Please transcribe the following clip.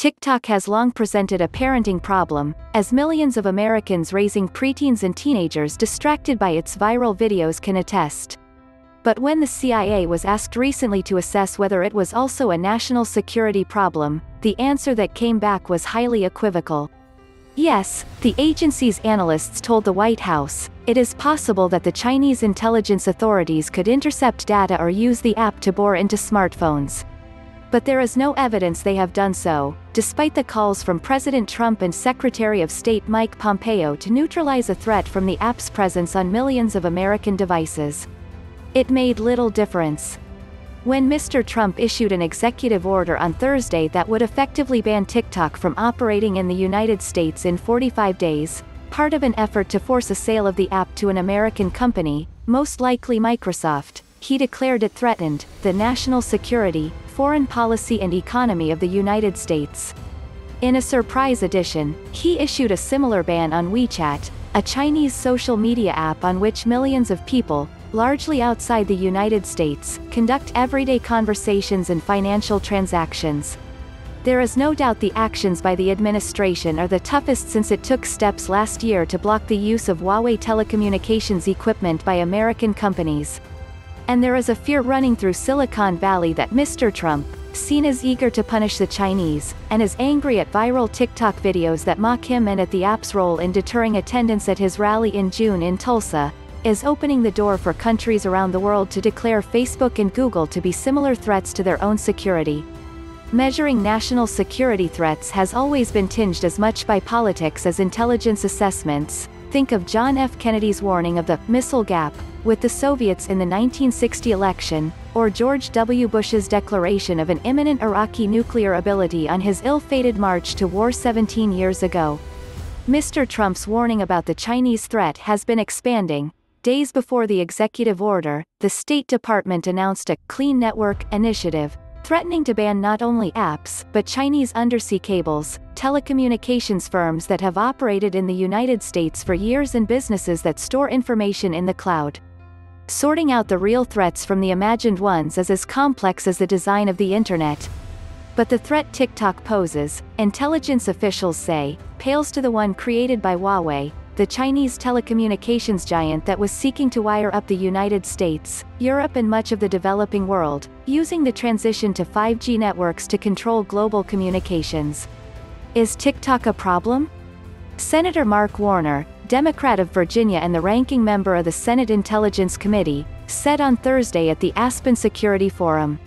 TikTok has long presented a parenting problem, as millions of Americans raising preteens and teenagers distracted by its viral videos can attest. But when the CIA was asked recently to assess whether it was also a national security problem, the answer that came back was highly equivocal. Yes, the agency's analysts told the White House, it is possible that the Chinese intelligence authorities could intercept data or use the app to bore into smartphones. But there is no evidence they have done so, despite the calls from President Trump and Secretary of State Mike Pompeo to neutralize a threat from the app's presence on millions of American devices. It made little difference. When Mr. Trump issued an executive order on Thursday that would effectively ban TikTok from operating in the United States in 45 days, part of an effort to force a sale of the app to an American company, most likely Microsoft, he declared it threatened the national security, foreign policy and economy of the United States. In a surprise edition, he issued a similar ban on WeChat, a Chinese social media app on which millions of people, largely outside the United States, conduct everyday conversations and financial transactions. There is no doubt the actions by the administration are the toughest since it took steps last year to block the use of Huawei telecommunications equipment by American companies. And there is a fear running through Silicon Valley that Mr. Trump, seen as eager to punish the Chinese, and is angry at viral TikTok videos that mock him and at the app's role in deterring attendance at his rally in June in Tulsa, is opening the door for countries around the world to declare Facebook and Google to be similar threats to their own security. Measuring national security threats has always been tinged as much by politics as intelligence assessments. Think of John F. Kennedy's warning of the missile gap with the Soviets in the 1960 election, or George W. Bush's declaration of an imminent Iraqi nuclear ability on his ill-fated march to war 17 years ago. Mr. Trump's warning about the Chinese threat has been expanding. Days before the executive order, the State Department announced a Clean Network initiative, threatening to ban not only apps, but Chinese undersea cables, telecommunications firms that have operated in the United States for years and businesses that store information in the cloud. Sorting out the real threats from the imagined ones is as complex as the design of the internet. But the threat TikTok poses, intelligence officials say, pales to the one created by Huawei, the Chinese telecommunications giant that was seeking to wire up the United States, Europe and much of the developing world, using the transition to 5G networks to control global communications. Is TikTok a problem? Senator Mark Warner, Democrat of Virginia and the ranking member of the Senate Intelligence Committee, said on Thursday at the Aspen Security Forum,